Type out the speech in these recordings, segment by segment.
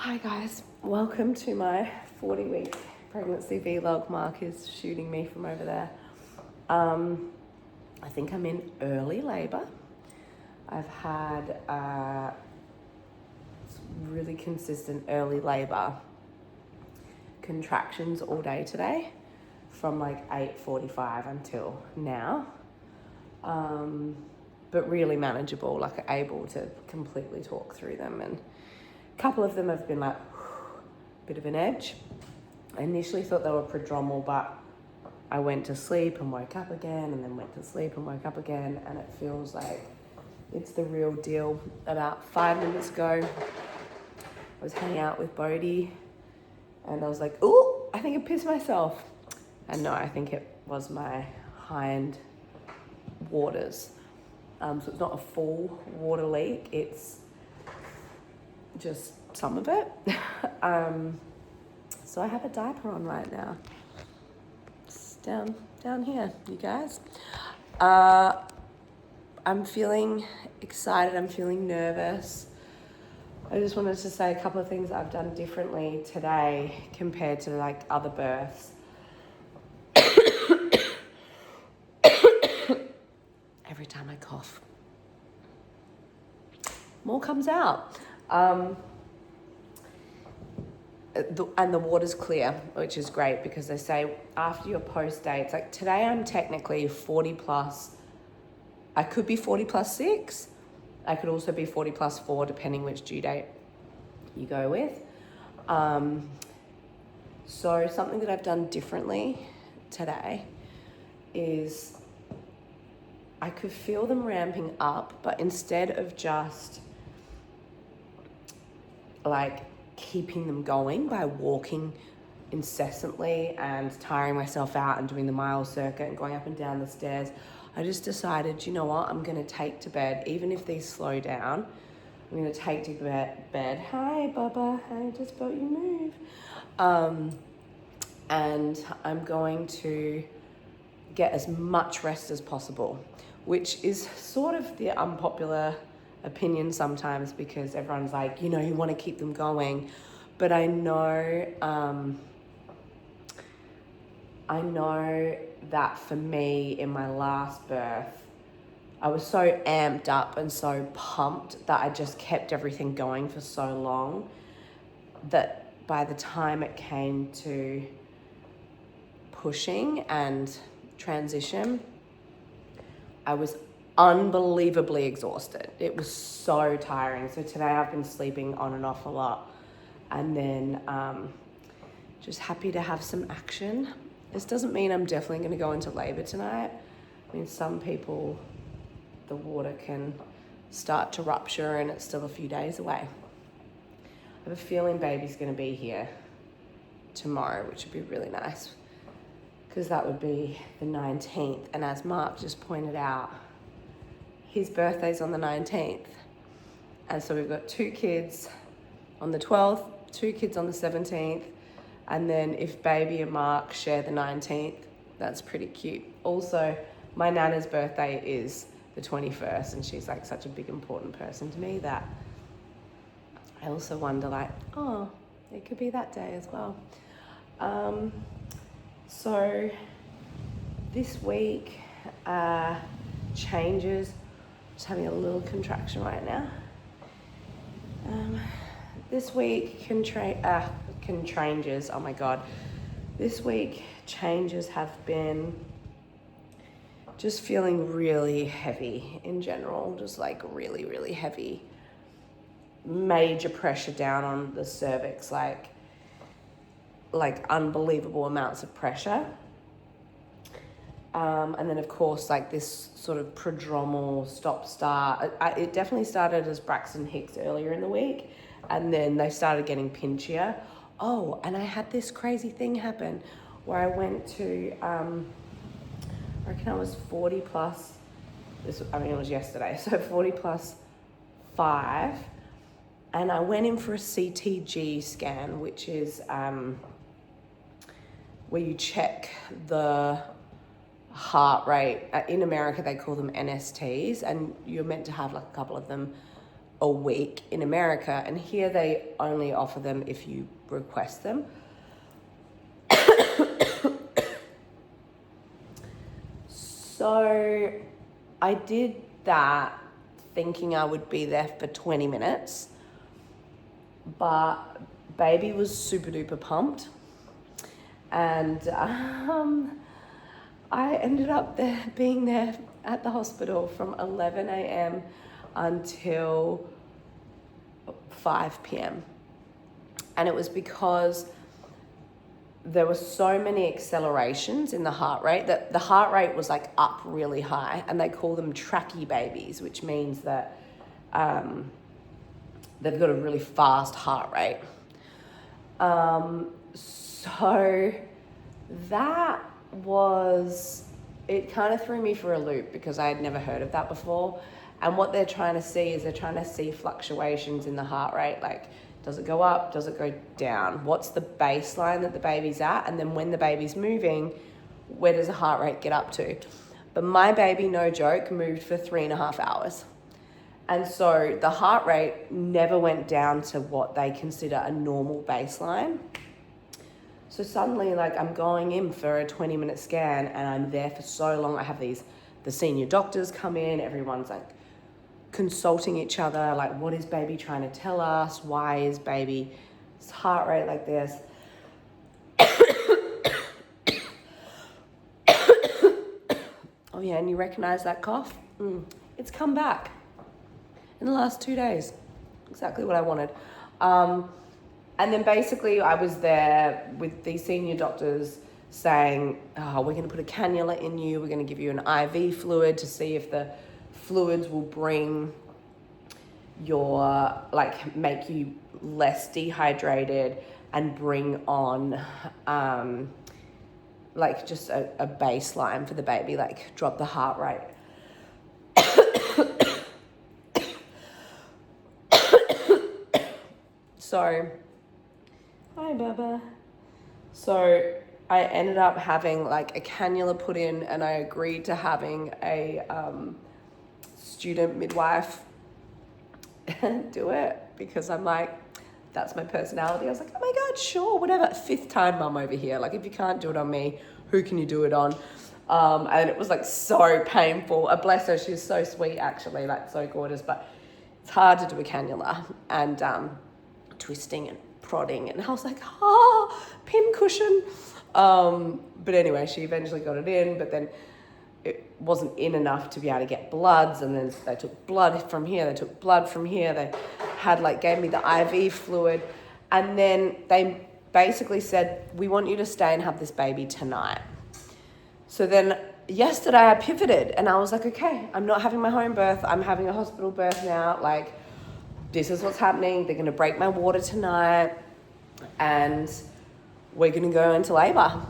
Hi guys, welcome to my 40-week pregnancy vlog. Mark is shooting me from over there. I think I'm in early labour. I've had really consistent early labour contractions all day today from like 8:45 until now. But really manageable, like able to completely talk through them, and a couple of them have been like a bit of an edge. I initially thought they were prodromal, but I went to sleep and woke up again, and then went to sleep and woke up again, and it feels like it's the real deal. About 5 minutes ago, I was hanging out with Bodhi, and I was like, "Ooh, I think I pissed myself." And no, I think it was my hind waters. So it's not a full water leak, it's just some of it. So I have a diaper on right now. It's down here, you guys. I'm feeling excited, I'm feeling nervous. I just wanted to say a couple of things I've done differently today compared to like other births. Every time I cough, more comes out. And the water's clear, which is great, because they say after your post dates, like today I'm technically 40 plus. I could be 40 plus 6. I could also be 40 plus 4, depending which due date you go with. So something that I've done differently today is I could feel them ramping up, but instead of just like keeping them going by walking incessantly and tiring myself out and doing the mile circuit and going up and down the stairs, I just decided, you know what, I'm going to take to bed, even if these slow down. I'm going to take to bed. Hi, Bubba. I just felt you move. And I'm going to get as much rest as possible, which is sort of the unpopular opinion sometimes, because everyone's like, you know, you want to keep them going. But I know that for me in my last birth, I was so amped up and so pumped that I just kept everything going for so long that by the time it came to pushing and transition, I was unbelievably exhausted. It was so tiring. So today I've been sleeping on and off a lot, and then just happy to have some action. This doesn't mean I'm definitely going to go into labor tonight. I mean, some people, the water can start to rupture and it's still a few days away. I have a feeling baby's going to be here tomorrow, which would be really nice, because that would be the 19th. And as Mark just pointed out, his birthday's on the 19th. And so we've got 2 kids on the 12th, 2 kids on the 17th. And then if baby and Mark share the 19th, that's pretty cute. Also, my Nana's birthday is the 21st, and she's like such a big, important person to me that I also wonder like, oh, it could be that day as well. So this week changes. Just having a little contraction right now. This week changes. Oh my God. This week changes have been just feeling really heavy in general, just like really, really heavy. Major pressure down on the cervix, like unbelievable amounts of pressure. And then of course, like this sort of prodromal stop-start. It definitely started as Braxton Hicks earlier in the week, and then they started getting pinchier. Oh, and I had this crazy thing happen where I went to, I reckon I was 40 plus, it was yesterday, so 40 plus 5, and I went in for a CTG scan, which is where you check the heart rate. In America, they call them NSTs, and you're meant to have like a couple of them a week in America, and here they only offer them if you request them. So I did that thinking I would be there for 20 minutes, but baby was super duper pumped, and I ended up being there at the hospital from 11 a.m. until 5 p.m. And it was because there were so many accelerations in the heart rate that the heart rate was like up really high, and they call them tracky babies, which means that they've got a really fast heart rate. So that it kind of threw me for a loop because I had never heard of that before. And what they're trying to see is they're trying to see fluctuations in the heart rate, like does it go up, does it go down, what's the baseline that the baby's at, and then when the baby's moving, where does the heart rate get up to? But my baby, no joke, moved for 3.5 hours. And so the heart rate never went down to what they consider a normal baseline. So suddenly, like, I'm going in for a 20-minute scan, and I'm there for so long. I have the senior doctors come in, everyone's like consulting each other, like, what is baby trying to tell us? Why is baby's heart rate like this? Oh yeah, and you recognize that cough? It's come back in the last 2 days. Exactly what I wanted. And then basically I was there with these senior doctors saying, we're going to put a cannula in you. We're going to give you an IV fluid to see if the fluids will bring make you less dehydrated and bring on just a baseline for the baby, like drop the heart rate. So, hi Baba. So I ended up having like a cannula put in, and I agreed to having a student midwife do it because I'm like, that's my personality. I was like, oh my God, sure, whatever. 5th time mum over here. Like, if you can't do it on me, who can you do it on? And it was like so painful. Bless her, she's so sweet actually, like so gorgeous, but it's hard to do a cannula and twisting and prodding, and I was like, pin cushion. But anyway, she eventually got it in, but then it wasn't in enough to be able to get bloods, and then they took blood from here, they took blood from here, they gave me the IV fluid, and then they basically said, we want you to stay and have this baby tonight. So then yesterday I pivoted, and I was like, okay, I'm not having my home birth, I'm having a hospital birth now, like, this is what's happening, they're gonna break my water tonight, and we're gonna go into labor.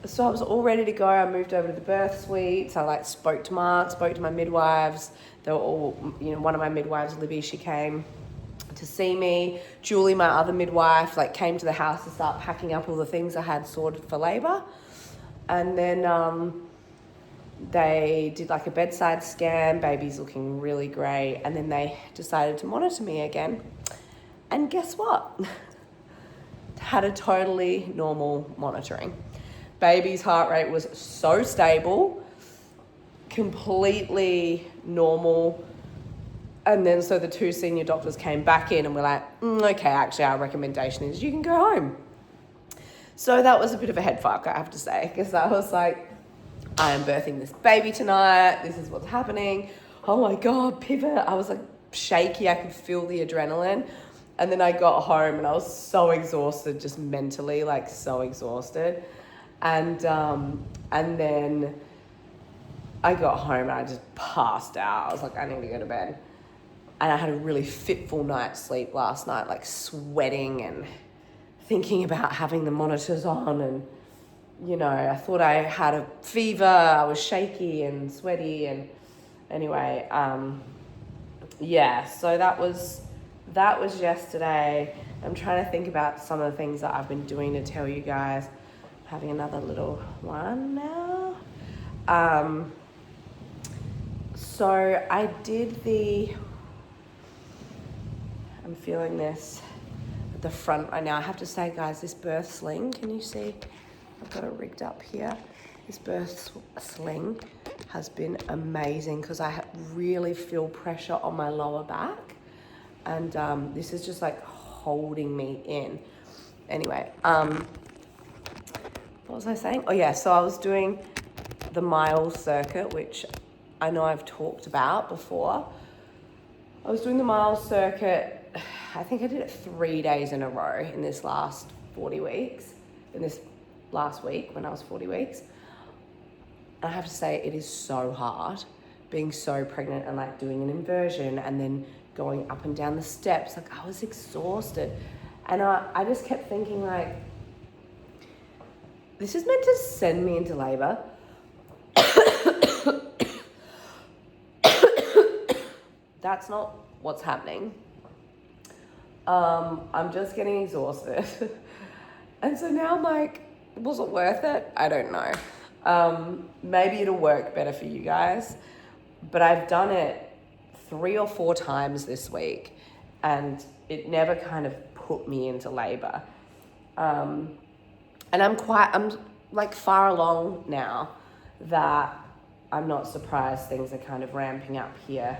So I was all ready to go. I moved over to the birth suite. So I spoke to Mark, spoke to my midwives. They were all, one of my midwives, Libby, she came to see me. Julie, my other midwife, came to the house to start packing up all the things I had sorted for labor. And then they did a bedside scan. Baby's looking really great. And then they decided to monitor me again. And guess what? Had a totally normal monitoring. Baby's heart rate was so stable, completely normal. And then so the 2 senior doctors came back in and were like, okay, actually our recommendation is you can go home. So that was a bit of a head fuck, I have to say, because I was like, I am birthing this baby tonight. This is what's happening. Oh my God, pivot. I was shaky. I could feel the adrenaline. And then I got home and I was so exhausted, just mentally, so exhausted. And then I got home and I just passed out. I was like, I need to go to bed. And I had a really fitful night's sleep last night, sweating and thinking about having the monitors on. And, I thought I had a fever. I was shaky and sweaty. And anyway, so that was yesterday. I'm trying to think about some of the things that I've been doing to tell you guys. Having another little one now. So I did I'm feeling this at the front right now. I have to say, guys, this birth sling, can you see? I've got it rigged up here. This birth sling has been amazing because I really feel pressure on my lower back. And this is just like holding me in. Anyway, what was I saying? Oh yeah, so I was doing the mile circuit, which I know I've talked about before. I was doing the mile circuit, I think I did it 3 days in a row in this last 40 weeks, in this last week when I was 40 weeks. And I have to say, it is so hard being so pregnant and like doing an inversion and then going up and down the steps. Like I was exhausted. And I just kept thinking like, this is meant to send me into labor. That's not what's happening. I'm just getting exhausted. And so now I'm like, was it worth it? I don't know. Maybe it'll work better for you guys, but I've done it 3 or 4 times this week and it never kind of put me into labor. And I'm like far along now that I'm not surprised things are kind of ramping up here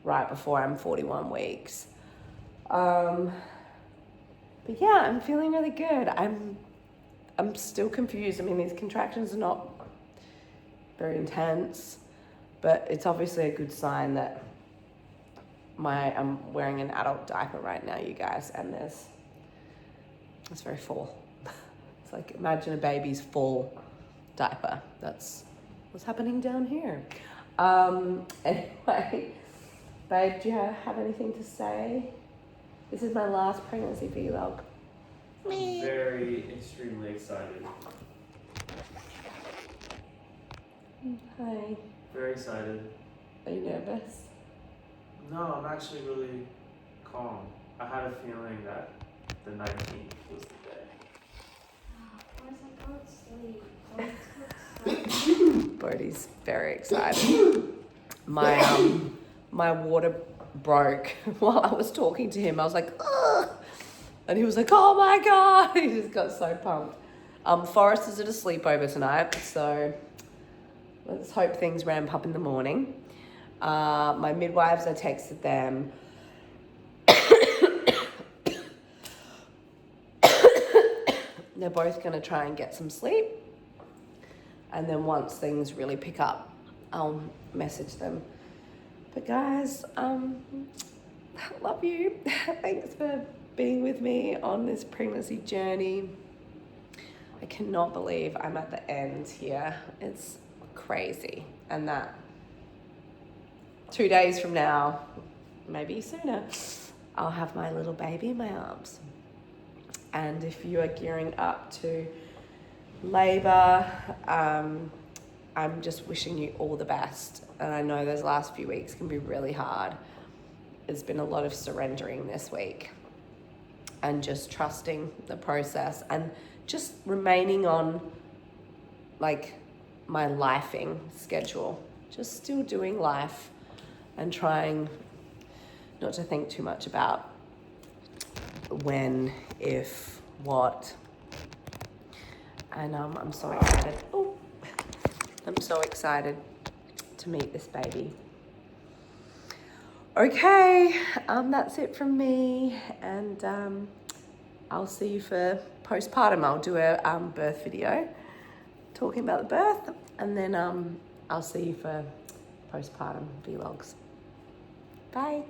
right before I'm 41 weeks. But yeah, I'm feeling really good. I'm still confused. I mean, these contractions are not very intense, but it's obviously a good sign that I'm wearing an adult diaper right now, you guys, and it's very full. It's like, imagine a baby's full diaper. That's what's happening down here. Anyway, babe, do you have anything to say? This is my last pregnancy vlog. I'm very extremely excited. Hi. Very excited. Are you nervous? No, I'm actually really calm. I had a feeling that the 19th was the day. Bodhi's very excited. My water broke while I was talking to him. I was like, ugh. And he was like, oh my God. He just got so pumped. Forrest is at a sleepover tonight, so let's hope things ramp up in the morning. My midwives, I texted them. They're both going to try and get some sleep. And then once things really pick up, I'll message them. But guys, love you. Thanks for being with me on this pregnancy journey. I cannot believe I'm at the end here. It's crazy. And that 2 days from now, maybe sooner, I'll have my little baby in my arms. And if you are gearing up to labor, I'm just wishing you all the best. And I know those last few weeks can be really hard. There's been a lot of surrendering this week and just trusting the process and just remaining on like my lifing schedule, just still doing life and trying not to think too much about when, if, what. And I'm so excited. Oh, I'm so excited to meet this baby. Okay, that's it from me, and I'll see you for postpartum. I'll do a birth video talking about the birth, and then I'll see you for postpartum vlogs. Bye.